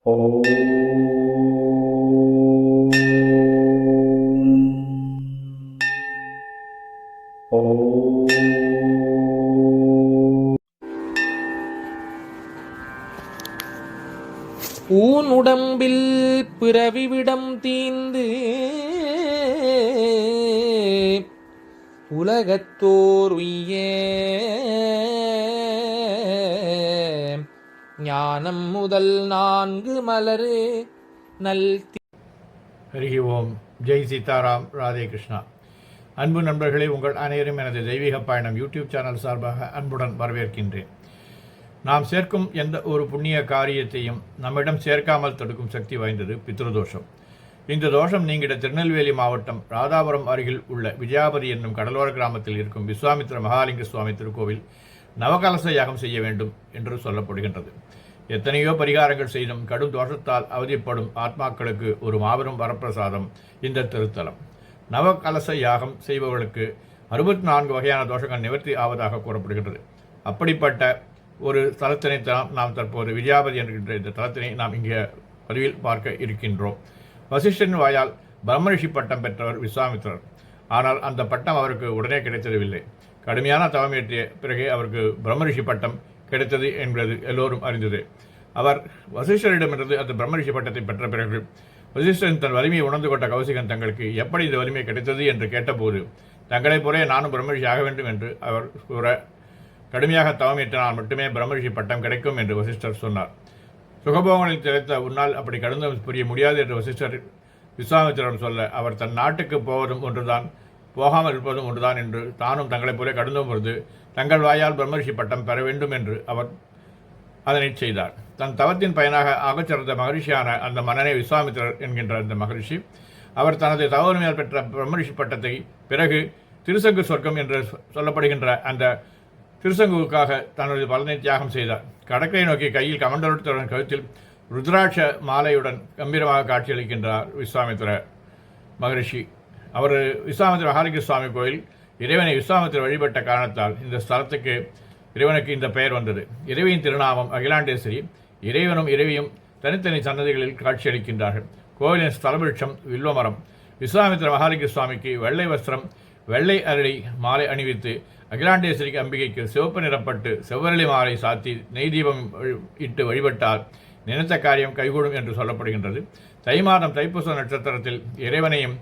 ஓம் ஓம் ஊன் உடம்பில் பிறவிவிடம் தீந்து உலகத்தோர் உய்ய ஞானம் முதல் 4 மலரு நல். ஹரி ஓம். ஜெய் சீதாராம். ராதே கிருஷ்ணா. அன்பு நண்பர்களே, உங்கள் அனைவரும் எனது தெய்வீக பயணம் யூடியூப் சேனல் சார்பாக அன்புடன் வரவேற்கின்றேன். நாம் சேர்க்கும் எந்த ஒரு புண்ணிய காரியத்தையும் நம்மிடம் சேர்க்காமல் தடுக்கும் சக்தி வாய்ந்தது பித்ருதோஷம். இந்த தோஷம் நீங்கிட திருநெல்வேலி மாவட்டம் ராதாபுரம் அருகில் உள்ள விஜயாபதி என்னும் கடலோர கிராமத்தில் இருக்கும் விஸ்வாமித்திர மகாலிங்க சுவாமி திருக்கோவில் நவகலச யாகம் செய்ய வேண்டும் என்று சொல்லப்படுகின்றது. எத்தனையோ பரிகாரங்கள் செய்தும் கடும் தோஷத்தால் அவதிப்படும் ஆத்மாக்களுக்கு ஒரு மாபெரும் வரப்பிரசாதம் இந்த திருத்தலம். நவகலச யாகம் செய்பவர்களுக்கு 64 வகையான தோஷங்கள் நிவர்த்தி ஆவதாக கூறப்படுகின்றது. அப்படிப்பட்ட ஒரு தலத்தினை நாம் தற்போது விஜயாபதி என்கின்ற இந்த தலத்தினை நாம் இங்கே பதிவில் பார்க்க இருக்கின்றோம். வசிஷ்டரின் வாயால் பிரம்மரிஷி பட்டம் பெற்றவர் விஸ்வாமித்திரர். ஆனால் அந்த பட்டம் அவருக்கு உடனே கிடைத்ததில்லை. கடுமையான தவமேற்றிய பிறகு அவருக்கு பிரம்மரிஷி பட்டம் கிடைத்தது என்பது எல்லோரும் அறிந்தது. அவர் வசிஷ்டரிடமிருந்து அந்த பிரம்மரிஷி பட்டத்தை பெற்ற பிறகு வசிஷ்டரின் தன் வலிமையை உணர்ந்து கொண்ட கௌசிகன் தங்களுக்கு எப்படி இந்த வலிமை கிடைத்தது என்று கேட்டபோது, தங்களைப் போலே நானும் பிரம்மரிஷி ஆக வேண்டும் என்று அவர் கூற, கடுமையாக தவமேற்றினால் மட்டுமே பிரம்மரிஷி பட்டம் கிடைக்கும் என்று வசிஷ்டர் சொன்னார். சுகபோகங்களில் திளைத்த உன்னால் அப்படி கடுந்து புரிய முடியாது என்று வசிஷ்டர் விஸ்வாமித்திரம் சொல்ல, அவர் தன் நாட்டுக்கு போவதும் ஒன்றுதான், போகாமல் இருப்பதும் ஒன்றுதான் என்று தானும் தங்களைப் போல கடுந்தும் பொழுது தங்கள் வாயால் பிரம்மரிஷி பட்டம் பெற வேண்டும் என்று அவர் அதனை செய்தார். தன் தவத்தின் பயனாக ஆகச்சிறந்த மகரிஷியான அந்த மன்னனே விஸ்வாமித்திரர் என்கின்ற அந்த மகரிஷி, அவர் தனது தவறுமையால் பெற்ற பிரம்மரிஷி பட்டத்தை பிறகு திருசங்கு சொர்க்கம் என்று சொல்லப்படுகின்ற அந்த திருசங்குவுக்காக தனது பலனை தியாகம் செய்தார். கடற்கரை நோக்கி கையில் கமண்டலத்துடன் கழுத்தில் ருத்ராட்ச மாலையுடன் கம்பீரமாக காட்சியளிக்கின்றார் விஸ்வாமித்திர மகரிஷி. அவர் விஸ்வாமித்திர மகாலிங்க சுவாமி கோயில் இறைவனை விஸ்வாமித்திர வழிபட்ட காரணத்தால் இந்த ஸ்தலத்துக்கு இறைவனுக்கு இந்த பெயர் வந்தது. இறைவியின் திருநாமம் அகிலாண்டேஸ்வரி. இறைவனும் இறைவியும் தனித்தனி சன்னதிகளில் காட்சியளிக்கின்றார்கள். கோவிலின் ஸ்தலவிருட்சம் வில்வமரம். விஸ்வாமித்திர மகாலிங்க சுவாமிக்கு வெள்ளை வஸ்திரம், வெள்ளை அரளி மாலை அணிவித்து, அகிலாண்டேஸ்வரிக்கு அம்பிகைக்கு சிவப்பு நிறப்பட்டு செவ்வரளி மாலை சாத்தி நெய் தீபம் இட்டு வழிபட்டால் நினைத்த காரியம் கைகூடும் என்று சொல்லப்படுகின்றது. தை மாதம் தைப்பூச நட்சத்திரத்தில் இறைவனையும்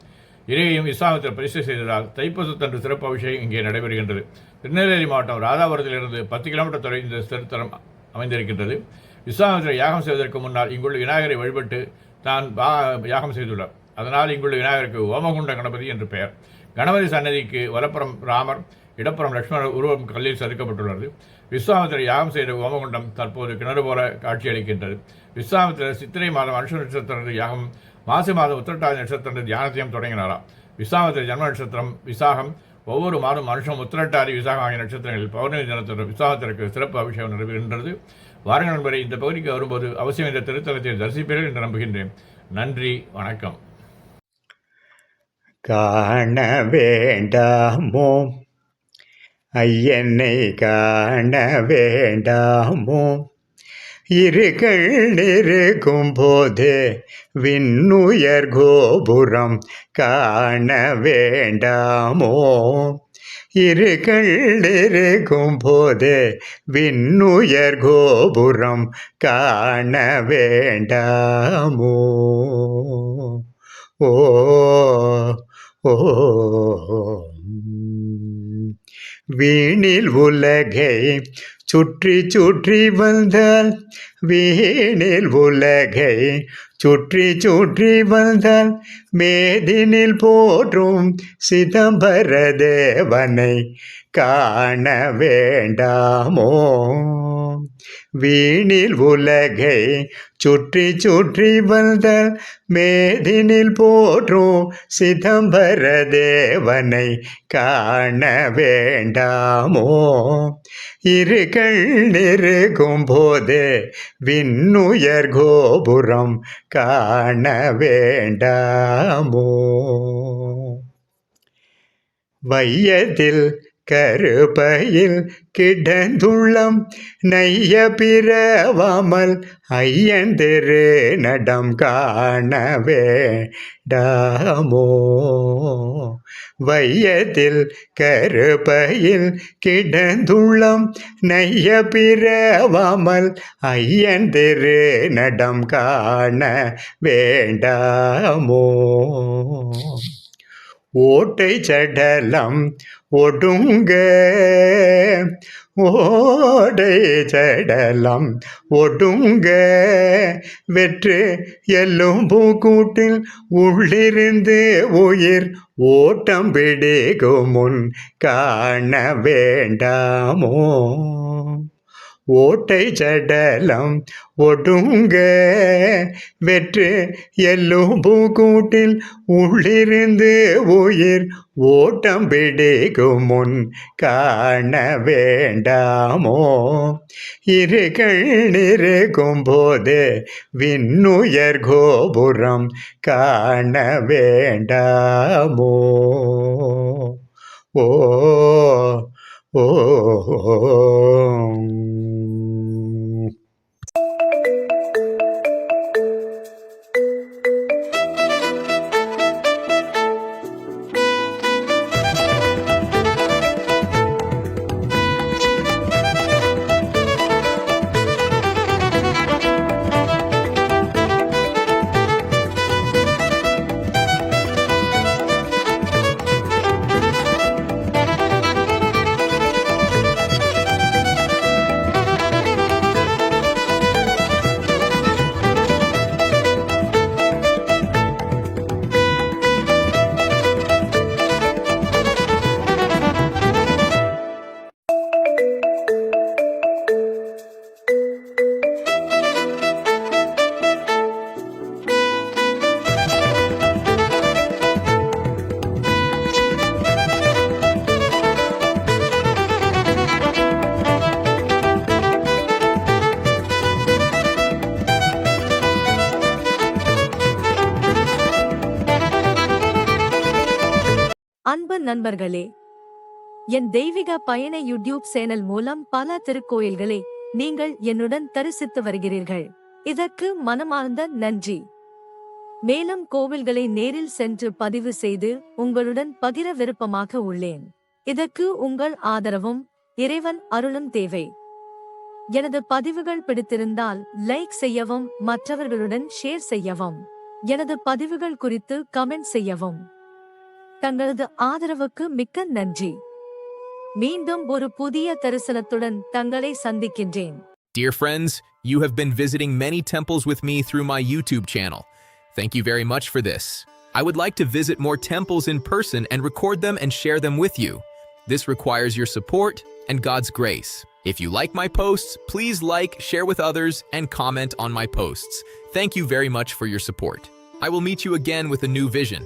இறைவையும் விஸ்வாமித்திரர் பிரதிஷ்டை செய்ததால் தைப்பூசத்தன்று சிறப்பு அபிஷேகம் இங்கே நடைபெறுகின்றது. திருநெல்வேலி மாவட்டம் ராதாபுரத்திலிருந்து 10 கிலோமீட்டர் தொலை இந்த திருத்தலம் அமைந்திருக்கின்றது. விஸ்வாமித்திரர் யாகம் செய்வதற்கு முன்னால் இங்குள்ள விநாயகரை வழிபட்டு தான் யாகம் செய்துள்ளார். அதனால் இங்குள்ள விநாயகருக்கு ஓமகுண்ட கணபதி என்று பெயர். கணபதி சன்னதிக்கு வலப்புறம் ராமர், இடப்புறம் லட்சுமணர் உருவம் கல்லில் செதுக்கப்பட்டுள்ளது. விஸ்வாமித்திரர் யாகம் செய்த ஓமகுண்டம் தற்போது கிணறு போல காட்சியளிக்கின்றது. விஸ்வாமித்திரர் சித்திரை மாதம் அனுஷ நட்சத்திரத்து யாகம், மாசி மாதம் உத்திரட்டாதி நட்சத்திர தியானத்தையும் தொடங்கினாராம். விஸ்வாமித்திர ஜன்ம நட்சத்திரம் விசாகம். ஒவ்வொரு மாதம் மனுஷம் உத்திரட்டாதி விசாகம் ஆகிய நட்சத்திரங்களில் பௌர்ணமி தினத்தில் விஸ்வாமித்திரருக்கு சிறப்பு அபிஷேகம் நடைபெறுகின்றது. வாருங்கள் நண்பரை, இந்த பகுதிக்கு வரும்போது அவசியம் இந்த திருத்தலத்தை தரிசிப்பீர்கள் என்று நம்புகின்றேன். நன்றி, வணக்கம். காண வேண்டாமோ ஐயனை, காண வேண்டாமோ இருகள் இருக்கும் போது விண்ணுயர் கோபுரம் காண வேண்டாமோ, இருகள் இருக்கும் போது விண்ணுயர் கோபுரம் காண வேண்டாமோ. ஓ ஓ வீணில் உலகை சுற்றி சுற்றி வந்தால், வீணில் உலகை சுற்றி சுற்றி வந்தால் மேதினில் போற்றும் சிதம்பர தேவனை காண வேண்டாமோ. வீணில் உலகை சுற்றி சுற்றி வந்தால் மேதினில் போற்றும் சிதம்பர தேவனை காண வேண்டாமோ. இருகள் இருக்கும் போது விண்ணுயர் கோபுரம் காண வேண்டாமோ. வையத்தில் கருப்பையில் கிடந்துள்ளம் நைய பிறவாமல் ஐயன் திரு நடம் காணவே டாமோ வையத்தில் கருப்பையில் கிடந்துள்ளம் நைய பிறவாமல் ஐயன் திரு நடம் காண வேண்டாமோ ஓட்டை சடலம் ஒடுங்க ஓடை சடலம் ஒடுங்க வெற்று எலும்பு கூட்டில் உள்ளிருந்து உயிர் ஓட்டம் பிடிக்கும் முன் காண வேண்டாமோ ஓட்டை சடலம் ஒடுங்க வெற்று எலும்பு கூட்டில் உள்ளிருந்து உயிர் ஓட்டம் பிடிக்கும் முன் காண வேண்டாமோ இருகள் இருக்கும் போது விண்ணுயர் கோபுரம் காண வேண்டாமோ ஓ ஓ அன்பு நண்பர்களே, என் தெய்வீக பயண யூடியூப் சேனல் மூலம் பல திருக்கோயில்களை நீங்கள் என்னுடன் தரிசித்து வருகிறீர்கள். இதற்கு மனமார்ந்த நன்றி. மேலும் கோவில்களை நேரில் சென்று பதிவு செய்து உங்களுடன் பகிர விருப்பமாக உள்ளேன். இதற்கு உங்கள் ஆதரவும் இறைவன் அருளும் தேவை. எனது பதிவுகள் பிடித்திருந்தால் லைக் செய்யவும், மற்றவர்களுடன் ஷேர் செய்யவும், எனது பதிவுகள் குறித்து கமெண்ட் செய்யவும். தங்களது ஆதரவுக்கு மிக்க நன்றி. மீண்டும் ஒரு புதிய தரிசனத்துடன் தங்களை சந்திக்கின்றேன். Dear friends, you have been visiting many temples with me through my YouTube channel. Thank you very much for this. I would like to visit more temples in person and record them and share them with you. This requires your support and God's grace. If you like my posts, please like, share with others, and comment on my posts. Thank you very much for your support. I will meet you again with a new vision.